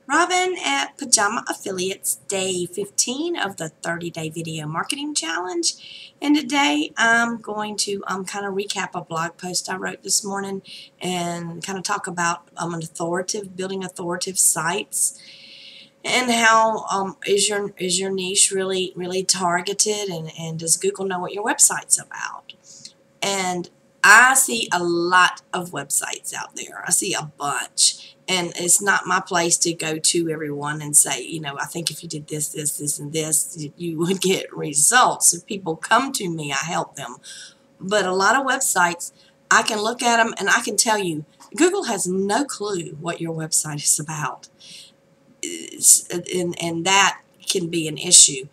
Robin at Pajama Affiliates, day 15 of the 30-day video marketing challenge. And today I'm going to kind of recap a blog post I wrote this morning and kind of talk about building authoritative sites, and how is your niche really targeted, and does Google know what your website's about? And I see a lot of websites out there. I see a bunch. And it's not my place to go to everyone and say, I think if you did this, this, and this, you would get results. If people come to me, I help them. But a lot of websites, I can look at them and I can tell you, Google has no clue what your website is about. And that can be an issue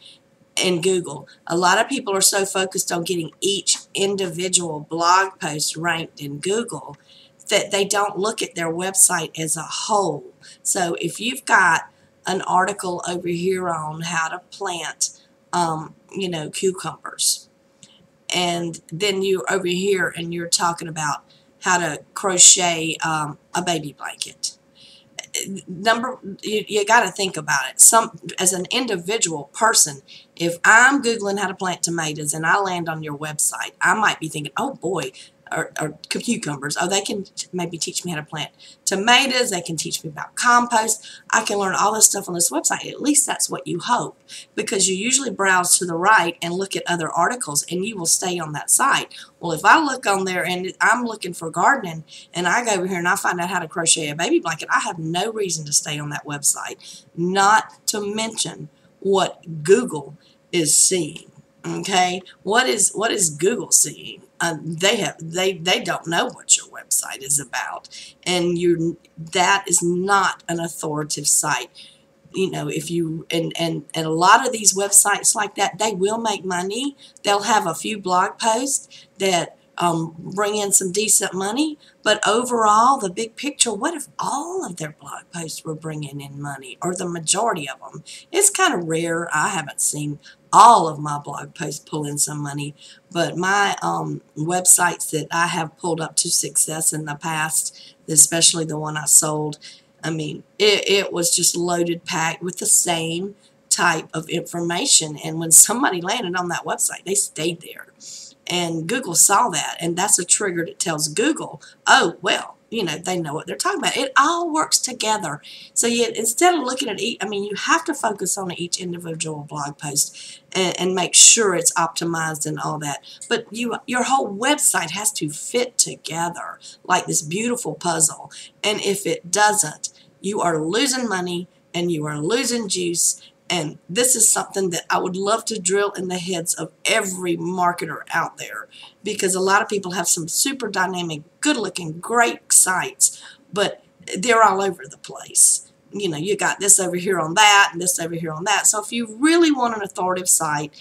in Google. A lot of people are so focused on getting each individual blog post ranked in Google that they don't look at their website as a whole. So if you've got an article over here on how to plant, cucumbers, and then you're over here and you're talking about how to crochet a baby blanket, you got to think about it. As an individual person, if I'm Googling how to plant tomatoes and I land on your website, I might be thinking, oh boy, or cucumbers. Oh, they can maybe teach me how to plant tomatoes. They can teach me about compost. I can learn all this stuff on this website. At least that's what you hope, because you usually browse to the right and look at other articles and you will stay on that site. Well, if I look on there and I'm looking for gardening and I go over here and I find out how to crochet a baby blanket, I have no reason to stay on that website, not to mention what Google is seeing. Okay, what is Google seeing? They don't know what your website is about, and that is not an authoritative site. If you and a lot of these websites like that, they will make money. They'll have a few blog posts that bring in some decent money, but overall, the big picture, what if all of their blog posts were bringing in money, or the majority of them? It's kind of rare. I haven't seen all of my blog posts pull in some money, but my websites that I have pulled up to success in the past, especially the one I sold, I mean, it was just loaded, packed with the same type of information, and when somebody landed on that website, they stayed there. And Google saw that, and that's a trigger that tells Google, oh, well, they know what they're talking about. It all works together. So instead of looking at you have to focus on each individual blog post and make sure it's optimized and all that. But your whole website has to fit together like this beautiful puzzle. And if it doesn't, you are losing money and you are losing juice. And this is something that I would love to drill in the heads of every marketer out there, because a lot of people have some super dynamic, good-looking, great sites, but they're all over the place. You got this over here on that and this over here on that. So if you really want an authoritative site,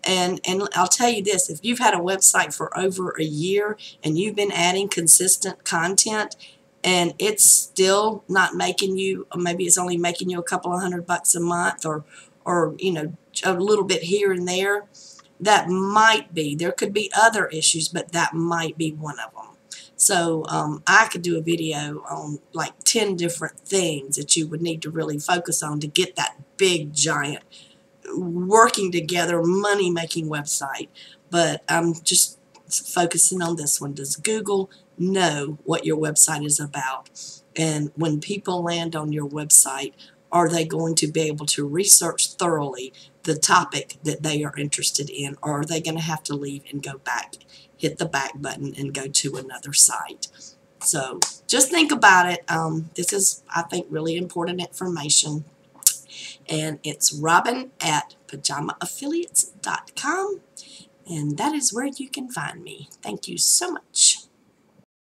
and I'll tell you this, if you've had a website for over a year and you've been adding consistent content, and it's still not making you, or maybe it's only making you a couple of $100 a month, or a little bit here and there, that might be, there could be other issues, but that might be one of them. So I could do a video on like 10 different things that you would need to really focus on to get that big, giant, working together, money-making website. But I'm just focusing on this one. Does Google know what your website is about? And when people land on your website, are they going to be able to research thoroughly the topic that they are interested in, or are they going to have to leave and go back, hit the back button and go to another site? So just think about it. This is, I think, really important information, and it's Robin at pajamaaffiliates.com, and that is where you can find me. Thank you so much.